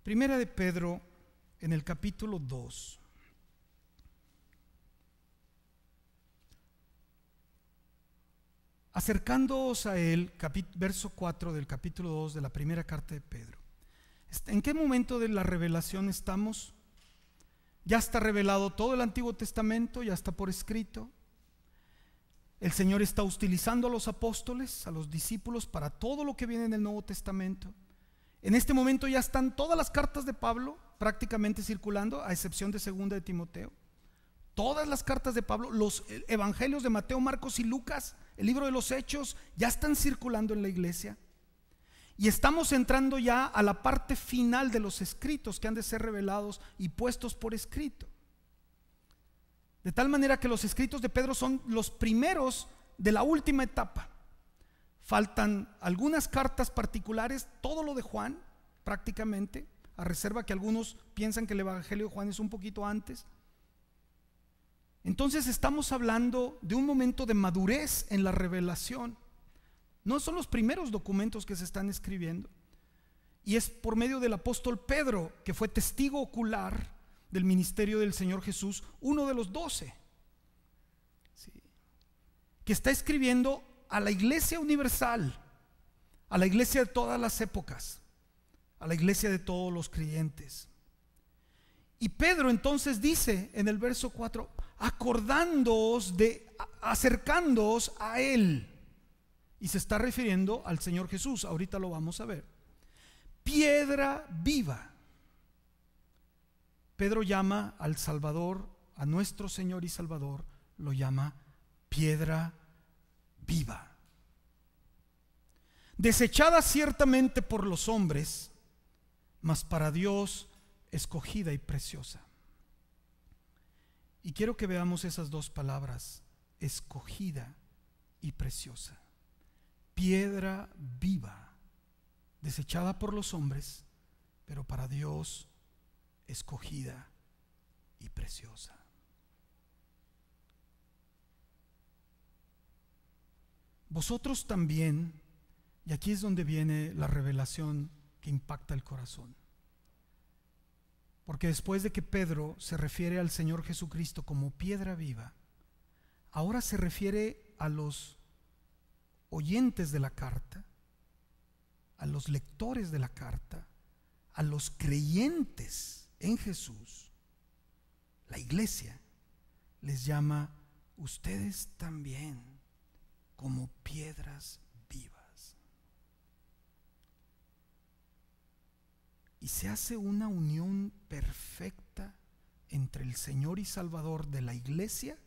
Primera de Pedro, en el capítulo 2. Acercándoos a él, verso 4 del capítulo 2 de la primera carta de Pedro. ¿En qué momento de la revelación estamos? Ya está revelado todo el Antiguo Testamento, ya está por escrito. El Señor está utilizando a los apóstoles, a los discípulos, para todo lo que viene en el Nuevo Testamento. En este momento ya están todas las cartas de Pablo prácticamente circulando, a excepción de segunda de Timoteo. Todas las cartas de Pablo, los evangelios de Mateo, Marcos y Lucas, el libro de los Hechos, ya están circulando en la iglesia. Y estamos entrando ya a la parte final de los escritos que han de ser revelados y puestos por escrito. De tal manera que los escritos de Pedro son los primeros de la última etapa. Faltan algunas cartas particulares, todo lo de Juan prácticamente, a reserva que algunos piensan que el evangelio de Juan es un poquito antes. Entonces estamos hablando de un momento de madurez en la revelación. No son los primeros documentos que se están escribiendo, y es por medio del apóstol Pedro, que fue testigo ocular del ministerio del Señor Jesús, uno de los 12, ¿sí?, que está escribiendo a la iglesia universal, a la iglesia de todas las épocas, a la iglesia de todos los creyentes. Y Pedro entonces dice en el verso 4: acercándoos a él. Y se está refiriendo al Señor Jesús, ahorita lo vamos a ver. Piedra viva. Pedro llama al Salvador, a nuestro Señor y Salvador, lo llama piedra viva. Desechada ciertamente por los hombres, mas para Dios escogida y preciosa. Y quiero que veamos esas dos palabras, escogida y preciosa. Piedra viva, desechada por los hombres, pero para Dios escogida y preciosa. Vosotros también, y aquí es donde viene la revelación que impacta el corazón, porque después de que Pedro se refiere al Señor Jesucristo como piedra viva, ahora se refiere a los oyentes de la carta, a los lectores de la carta, a los creyentes en Jesús. La iglesia les llama ustedes también como piedras vivas. Y se hace una unión perfecta entre el Señor y Salvador de la iglesia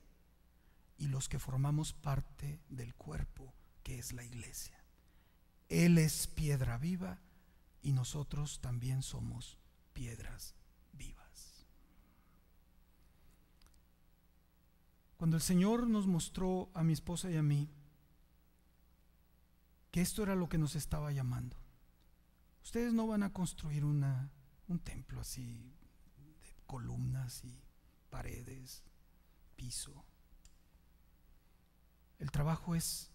y los que formamos parte del cuerpo que es la iglesia. Él es piedra viva y nosotros también somos piedras vivas. Cuando el Señor nos mostró a mi esposa y a mí que esto era lo que nos estaba llamando, ustedes no van a construir un templo así de columnas y paredes, piso. El trabajo es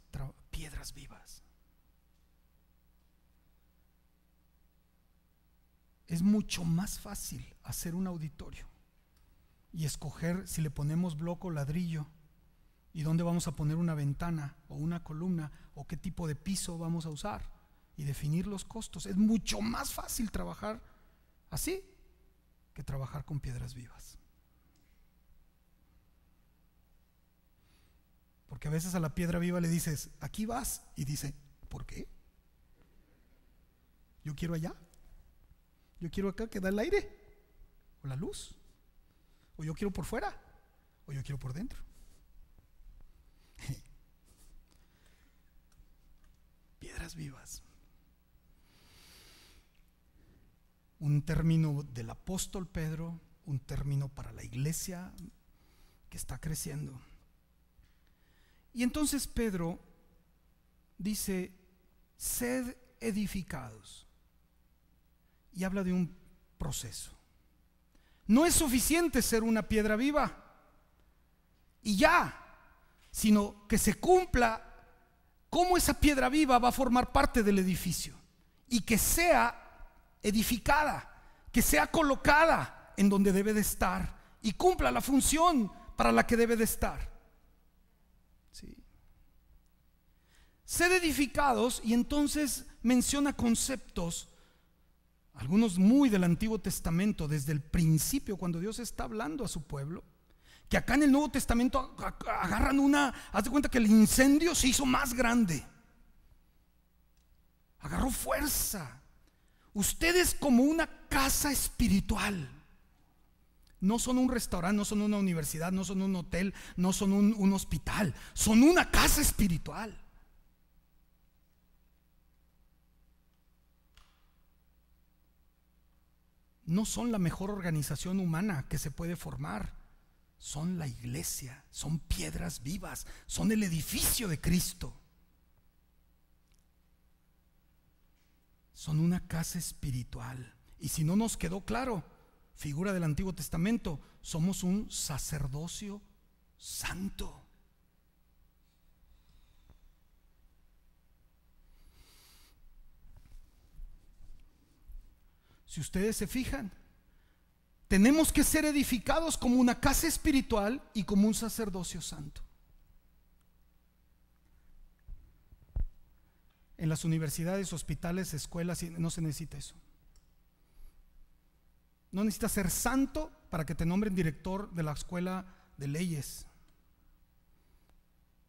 piedras vivas. Es mucho más fácil hacer un auditorio y escoger si le ponemos bloco o ladrillo y dónde vamos a poner una ventana o una columna o qué tipo de piso vamos a usar y definir los costos. Es mucho más fácil trabajar así que trabajar con piedras vivas. Porque a veces a la piedra viva le dices, aquí vas, y dice, ¿por qué? Yo quiero allá, yo quiero acá que da el aire o la luz, o yo quiero por fuera, o yo quiero por dentro. Piedras vivas. Un término del apóstol Pedro, un término para la iglesia que está creciendo. Y entonces Pedro dice, sed edificados, y habla de un proceso. No es suficiente ser una piedra viva y ya, sino que se cumpla cómo esa piedra viva va a formar parte del edificio y que sea edificada, que sea colocada en donde debe de estar y cumpla la función para la que debe de estar. ¿Sí? Sed edificados, y entonces menciona conceptos, algunos muy del Antiguo Testamento, desde el principio, cuando Dios está hablando a su pueblo, que acá en el Nuevo Testamento agarran haz de cuenta que el incendio se hizo más grande, agarró fuerza. Ustedes como una casa espiritual, no son un restaurante, no son una universidad, no son un hotel, no son un hospital, son una casa espiritual. No son la mejor organización humana que se puede formar, son la iglesia, son piedras vivas, son el edificio de Cristo. Son una casa espiritual. Y si no nos quedó claro, figura del Antiguo Testamento, somos un sacerdocio santo. Si ustedes se fijan, tenemos que ser edificados como una casa espiritual y como un sacerdocio santo. En las universidades, hospitales, escuelas, no se necesita eso. No necesitas ser santo para que te nombren director de la escuela de leyes.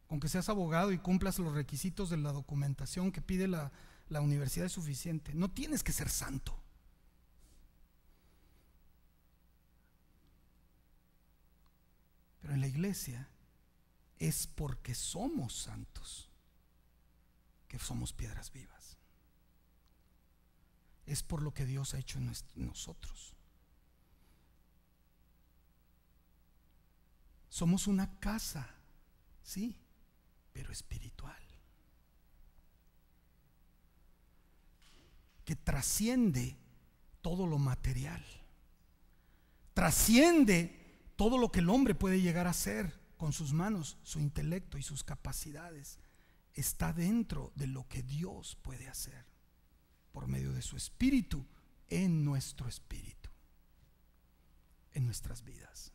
Con que seas abogado y cumplas los requisitos de la documentación que pide la universidad es suficiente. No tienes que ser santo. Pero en la iglesia es porque somos santos que somos piedras vivas. Es por lo que Dios ha hecho en nosotros. Somos una casa, sí, pero espiritual, que trasciende todo lo material, trasciende todo lo que el hombre puede llegar a hacer con sus manos, su intelecto y sus capacidades. Está dentro de lo que Dios puede hacer por medio de su espíritu, en nuestro espíritu, en nuestras vidas.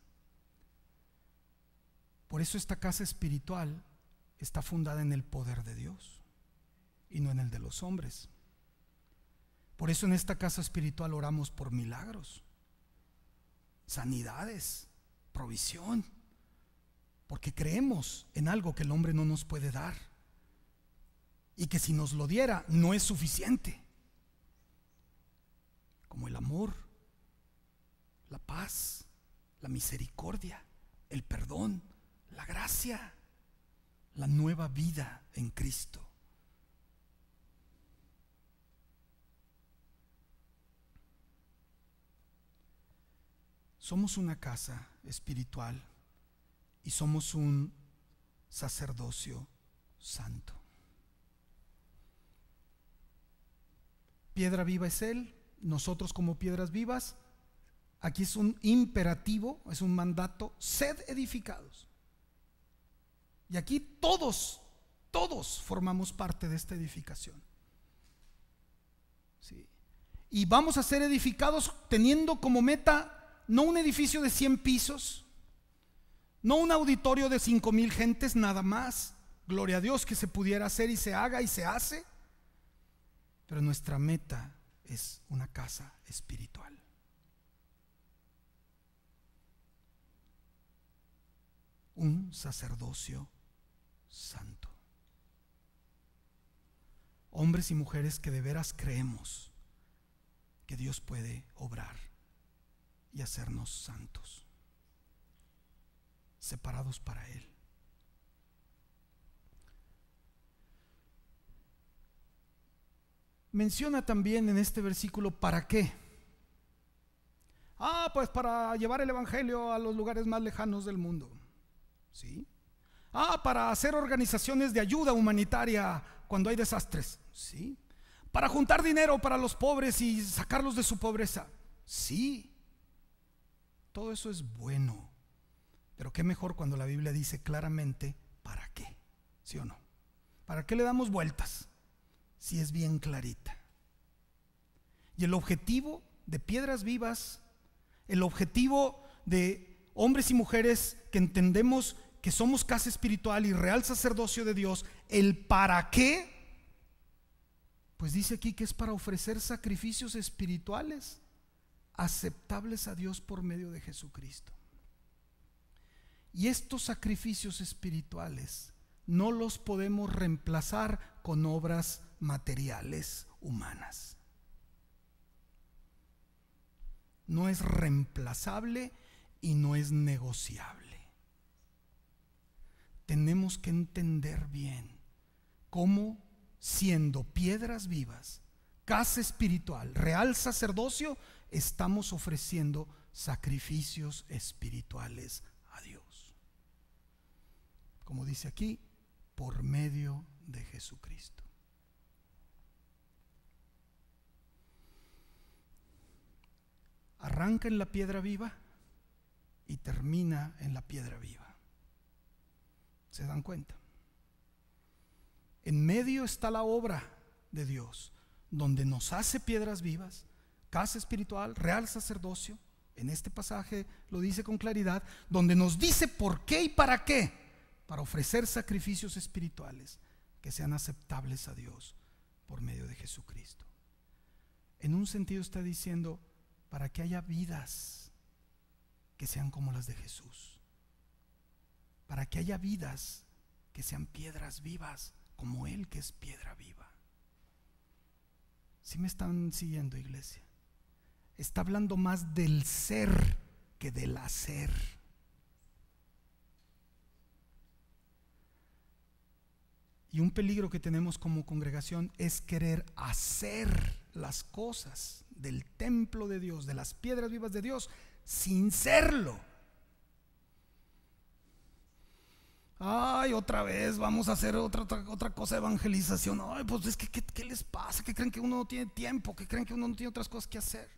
Por eso esta casa espiritual está fundada en el poder de Dios y no en el de los hombres. Por eso en esta casa espiritual oramos por milagros, sanidades, provisión, porque creemos en algo que el hombre no nos puede dar y que si nos lo diera no es suficiente, como el amor, la paz, la misericordia, el perdón, la gracia, la nueva vida en Cristo. Somos una casa espiritual y somos un sacerdocio santo. Piedra viva es Él, nosotros como piedras vivas. Aquí es un imperativo, es un mandato: sed edificados. Y aquí todos formamos parte de esta edificación. ¿Sí? Y vamos a ser edificados teniendo como meta no un edificio de 100 pisos, no un auditorio de 5,000 gentes nada más. Gloria a Dios que se pudiera hacer y se haga y se hace. Pero nuestra meta es una casa espiritual. Un sacerdocio santo. Hombres y mujeres que de veras creemos que Dios puede obrar y hacernos santos, separados para Él. Menciona también en este versículo ¿para qué? Pues para llevar el evangelio a los lugares más lejanos del mundo. ¿Sí? Para hacer organizaciones de ayuda humanitaria cuando hay desastres. ¿Sí? Para juntar dinero para los pobres y sacarlos de su pobreza. Sí. Todo eso es bueno. Pero qué mejor cuando la Biblia dice claramente ¿para qué? ¿Sí o no? ¿Para qué le damos vueltas? Si es bien clarita. Y el objetivo de Piedras Vivas, el objetivo de hombres y mujeres que entendemos que somos casa espiritual y real sacerdocio de Dios, el para qué, pues dice aquí que es para ofrecer sacrificios espirituales aceptables a Dios por medio de Jesucristo. Y estos sacrificios espirituales no los podemos reemplazar con obras materiales humanas. No es reemplazable y no es negociable. Tenemos que entender bien cómo, siendo piedras vivas, casa espiritual, real sacerdocio, estamos ofreciendo sacrificios espirituales a Dios. Como dice aquí, por medio de Jesucristo. Arranca en la piedra viva y termina en la piedra viva. ¿Se dan cuenta? En medio está la obra de Dios, donde nos hace piedras vivas, casa espiritual, real sacerdocio. En este pasaje lo dice con claridad, donde nos dice por qué y para qué, para ofrecer sacrificios espirituales que sean aceptables a Dios por medio de Jesucristo. En un sentido está diciendo, para que haya vidas que sean como las de Jesús, para que haya vidas que sean piedras vivas como Él, que es piedra viva. ¿Sí me están siguiendo, iglesia? Está hablando más del ser que del hacer. Y un peligro que tenemos como congregación es querer hacer las cosas del templo de Dios, de las piedras vivas de Dios, sin serlo. Ay, otra vez vamos a hacer otra cosa de evangelización. Ay, pues es que ¿qué les pasa? ¿Que creen que uno no tiene tiempo? ¿Que creen que uno no tiene otras cosas que hacer?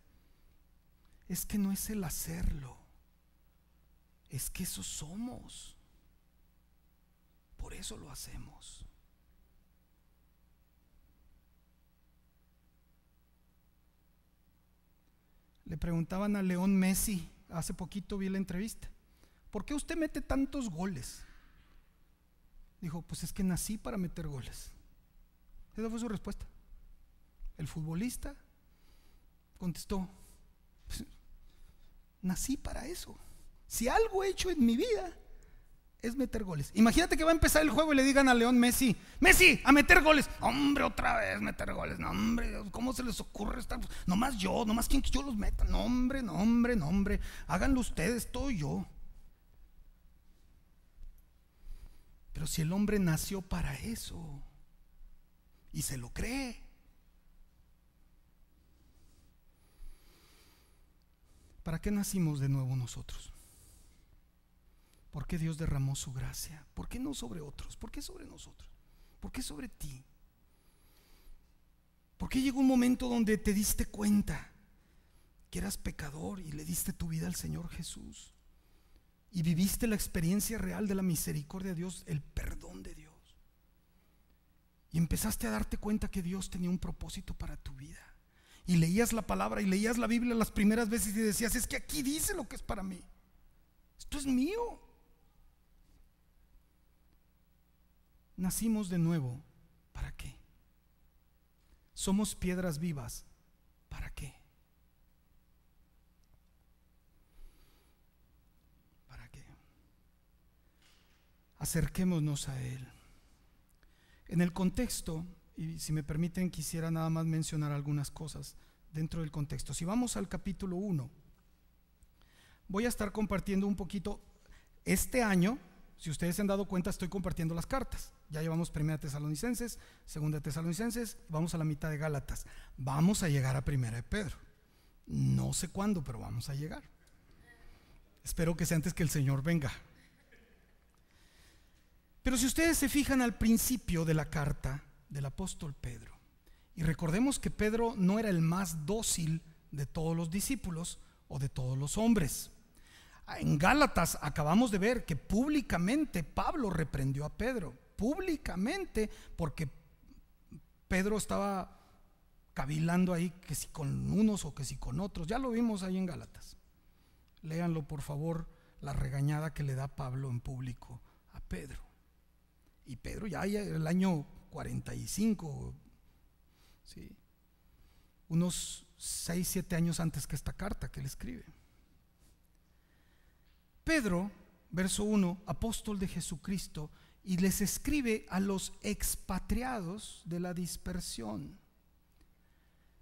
Es que no es el hacerlo, es que eso somos. Por eso lo hacemos. Le preguntaban a León Messi, hace poquito vi la entrevista, ¿por qué usted mete tantos goles? Dijo, pues es que nací para meter goles. Esa fue su respuesta. El futbolista contestó, pues, nací para eso. Si algo he hecho en mi vida es meter goles. Imagínate que va a empezar el juego y le digan a León Messi, Messi, a meter goles. Hombre, otra vez meter goles. No, hombre, ¿cómo se les ocurre estar? Nomás quieren que yo los meta. No, hombre. Háganlo ustedes, todo yo. Pero si el hombre nació para eso y se lo cree, ¿para qué nacimos de nuevo nosotros? ¿Por qué Dios derramó su gracia? ¿Por qué no sobre otros? ¿Por qué sobre nosotros? ¿Por qué sobre ti? ¿Por qué llegó un momento donde te diste cuenta que eras pecador y le diste tu vida al Señor Jesús? Y viviste la experiencia real de la misericordia de Dios, el perdón de Dios. Y empezaste a darte cuenta que Dios tenía un propósito para tu vida. Y leías la palabra y leías la Biblia las primeras veces y decías, es que aquí dice lo que es para mí. Esto es mío. Nacimos de nuevo. ¿Para qué? Somos piedras vivas. ¿Para qué? Acerquémonos a Él. En el contexto, y si me permiten quisiera nada más mencionar algunas cosas dentro del contexto. Si vamos al capítulo 1, voy a estar compartiendo un poquito. Este año, si ustedes se han dado cuenta, estoy compartiendo las cartas. Ya llevamos 1 Tesalonicenses, 2 Tesalonicenses, vamos a la mitad de Gálatas. Vamos a llegar a 1 de Pedro. No sé cuándo, pero vamos a llegar. Espero que sea antes que el Señor venga. Pero si ustedes se fijan al principio de la carta del apóstol Pedro, y recordemos que Pedro no era el más dócil de todos los discípulos o de todos los hombres. En Gálatas acabamos de ver que públicamente Pablo reprendió a Pedro, públicamente, porque Pedro estaba cavilando ahí que si con unos o que si con otros. Ya lo vimos ahí en Gálatas. Léanlo por favor, la regañada que le da Pablo en público a Pedro. Y Pedro ya el año 45, ¿sí? Unos 6, 7 años antes que esta carta que él escribe. Pedro, verso 1, apóstol de Jesucristo, y les escribe a los expatriados de la dispersión.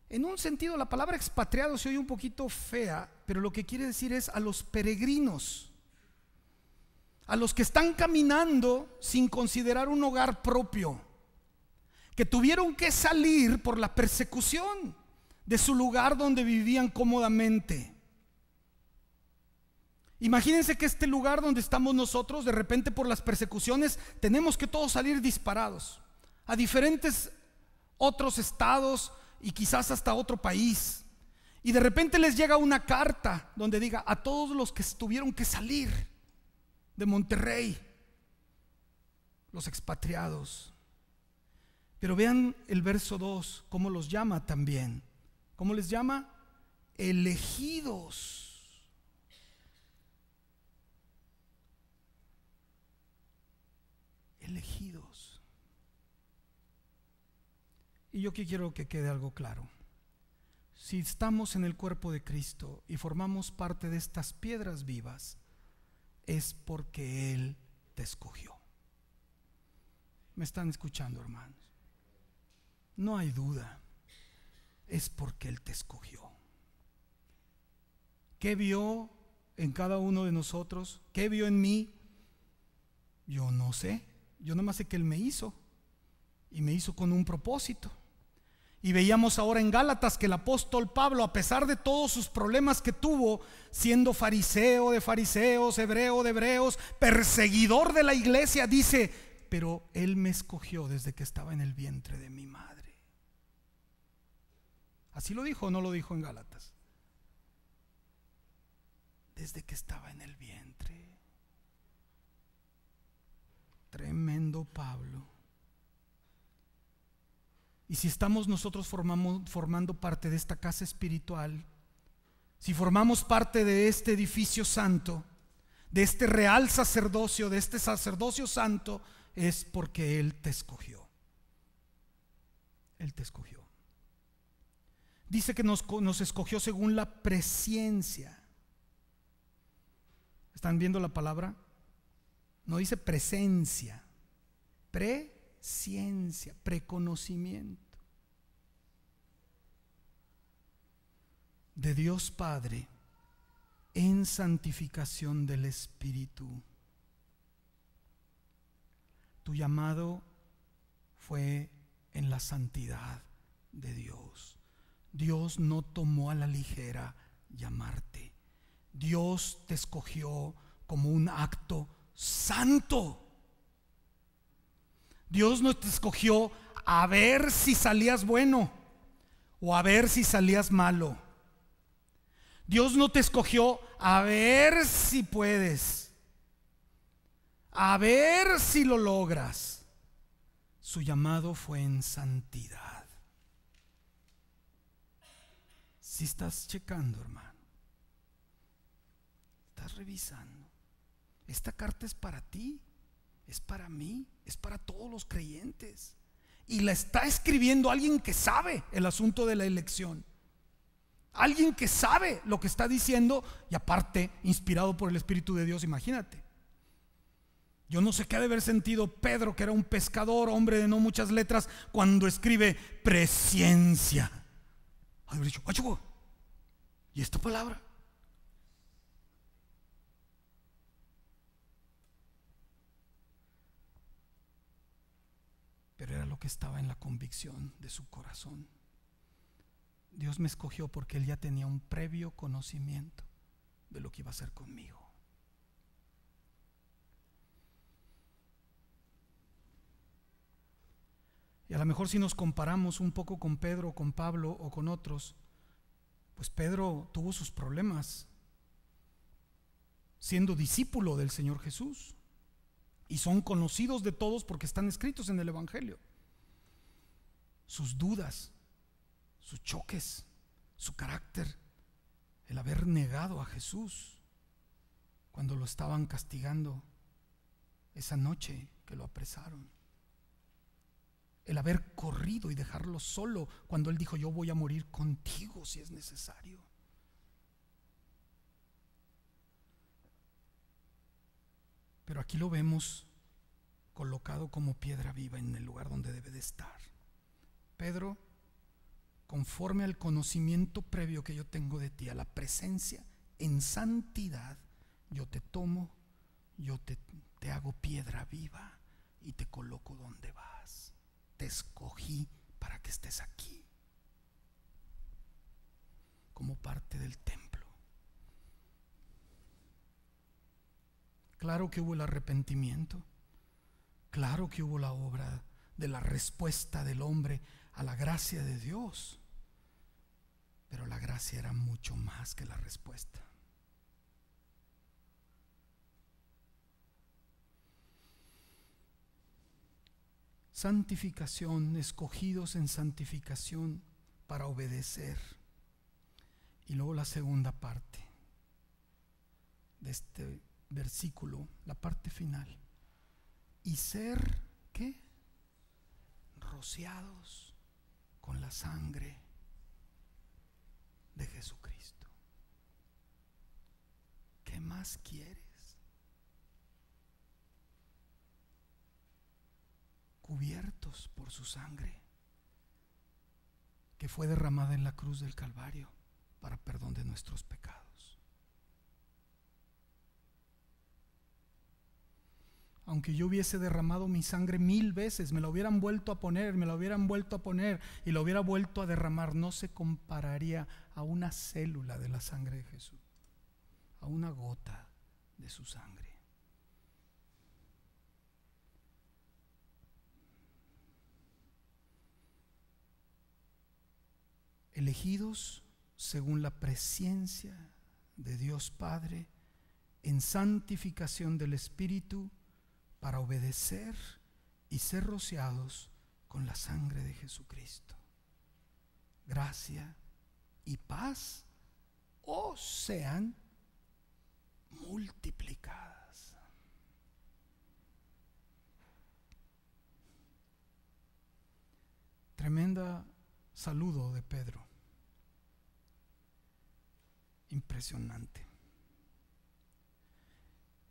En un sentido, la palabra expatriado se oye un poquito fea, pero lo que quiere decir es a los peregrinos, a los que están caminando sin considerar un hogar propio, que tuvieron que salir por la persecución de su lugar donde vivían cómodamente. Imagínense que este lugar donde estamos nosotros, de repente por las persecuciones, tenemos que todos salir disparados a diferentes otros estados y quizás hasta otro país. Y de repente les llega una carta donde diga a todos los que tuvieron que salir de Monterrey, los expatriados. Pero vean el verso 2, cómo los llama también. ¿Cómo les llama? Elegidos. Elegidos. Y yo quiero que quede algo claro. Si estamos en el cuerpo de Cristo y formamos parte de estas piedras vivas, es porque Él te escogió. ¿Me están escuchando, hermanos? No hay duda, es porque Él te escogió. ¿Qué vio en cada uno de nosotros? ¿Qué vio en mí? Yo no sé. Yo nomás sé que Él me hizo, y me hizo con un propósito. Y veíamos ahora en Gálatas que el apóstol Pablo, a pesar de todos sus problemas que tuvo, siendo fariseo de fariseos, hebreo de hebreos, perseguidor de la iglesia, dice: pero Él me escogió desde que estaba en el vientre de mi madre. ¿Así lo dijo o no lo dijo en Gálatas? Desde que estaba en el vientre. Tremendo Pablo. Y si estamos nosotros formando parte de esta casa espiritual, si formamos parte de este edificio santo, de este real sacerdocio, de este sacerdocio santo, es porque Él te escogió. Él te escogió. Dice que nos escogió según la presciencia. ¿Están viendo la palabra? No dice presencia, presciencia, preconocimiento de Dios Padre en santificación del Espíritu. Tu llamado fue en la santidad de Dios. Dios no tomó a la ligera llamarte. Dios te escogió como un acto santo. Dios no te escogió a ver si salías bueno o a ver si salías malo. Dios no te escogió a ver si puedes, a ver si lo logras. Su llamado fue en santidad. Si estás checando, hermano, estás revisando. Esta carta es para ti, es para mí, es para todos los creyentes. Y la está escribiendo alguien que sabe el asunto de la elección. Alguien que sabe lo que está diciendo, y aparte inspirado por el Espíritu de Dios. Imagínate. Yo no sé qué ha de haber sentido Pedro, que era un pescador, hombre de no muchas letras, cuando escribe presciencia. Ha de haber dicho: ¡ay, ¿y esta palabra? Pero era lo que estaba en la convicción de su corazón. Dios me escogió porque Él ya tenía un previo conocimiento de lo que iba a hacer conmigo. Y a lo mejor si nos comparamos un poco con Pedro, con Pablo o con otros, pues Pedro tuvo sus problemas siendo discípulo del Señor Jesús. Y son conocidos de todos porque están escritos en el Evangelio. Sus dudas, sus choques, su carácter, el haber negado a Jesús cuando lo estaban castigando esa noche que lo apresaron, el haber corrido y dejarlo solo cuando él dijo: yo voy a morir contigo si es necesario. Pero aquí lo vemos colocado como piedra viva en el lugar donde debe de estar. Pedro, conforme al conocimiento previo que yo tengo de ti, a la presencia en santidad, yo te tomo, yo te hago piedra viva y te coloco donde vas. Te escogí para que estés aquí, como parte del templo. Claro que hubo el arrepentimiento, claro que hubo la obra de la respuesta del hombre a la gracia de Dios, pero la gracia era mucho más que la respuesta. Santificación, escogidos en santificación para obedecer. Y luego la segunda parte de este versículo, la parte final. Y ser, ¿qué? Rociados con la sangre de Jesucristo. ¿Qué más quieres? Cubiertos por su sangre, que fue derramada en la cruz del Calvario para perdón de nuestros pecados. Aunque yo hubiese derramado mi sangre 1000 veces, me la hubieran vuelto a poner, me la hubieran vuelto a poner y la hubiera vuelto a derramar, no se compararía a una célula de la sangre de Jesús, a una gota de su sangre. Elegidos según la presencia de Dios Padre en santificación del Espíritu, para obedecer y ser rociados con la sangre de Jesucristo. Gracia y paz os sean multiplicadas. Tremenda saludo de Pedro. Impresionante.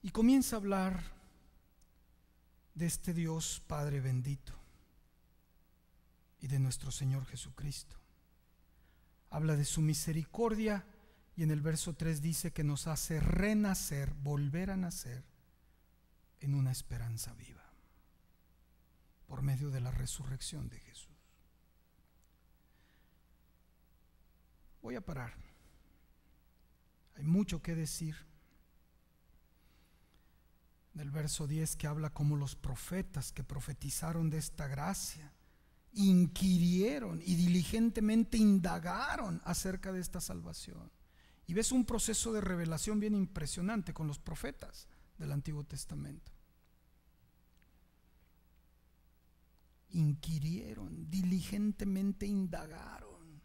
Y comienza a hablar de este Dios Padre bendito y de nuestro Señor Jesucristo. Habla de su misericordia y en el verso 3 dice que nos hace renacer, volver a nacer en una esperanza viva por medio de la resurrección de Jesús. Voy a parar. Hay mucho que decir. Del verso 10 que habla como los profetas que profetizaron de esta gracia inquirieron y diligentemente indagaron acerca de esta salvación. Y ves un proceso de revelación bien impresionante con los profetas del Antiguo Testamento. Inquirieron, diligentemente indagaron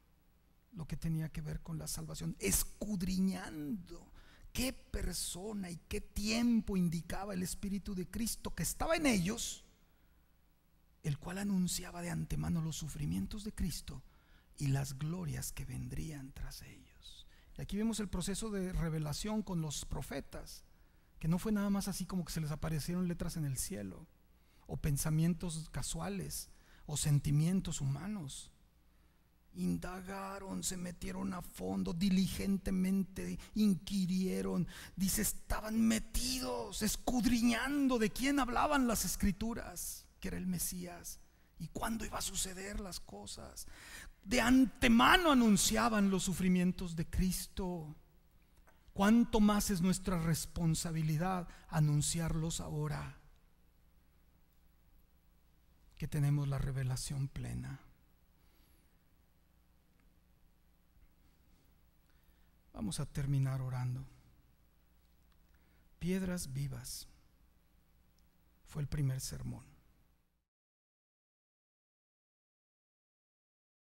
lo que tenía que ver con la salvación, escudriñando qué persona y qué tiempo indicaba el Espíritu de Cristo que estaba en ellos, el cual anunciaba de antemano los sufrimientos de Cristo y las glorias que vendrían tras ellos. Y aquí vemos el proceso de revelación con los profetas, que no fue nada más así como que se les aparecieron letras en el cielo, o pensamientos casuales, o sentimientos humanos. Indagaron, se metieron a fondo, diligentemente inquirieron. Dice, estaban metidos, escudriñando de quién hablaban las Escrituras, que era el Mesías, y cuándo iba a suceder las cosas. De antemano anunciaban los sufrimientos de Cristo. ¿Cuánto más es nuestra responsabilidad anunciarlos ahora que tenemos la revelación plena? Vamos a terminar orando. Piedras vivas fue el primer sermón.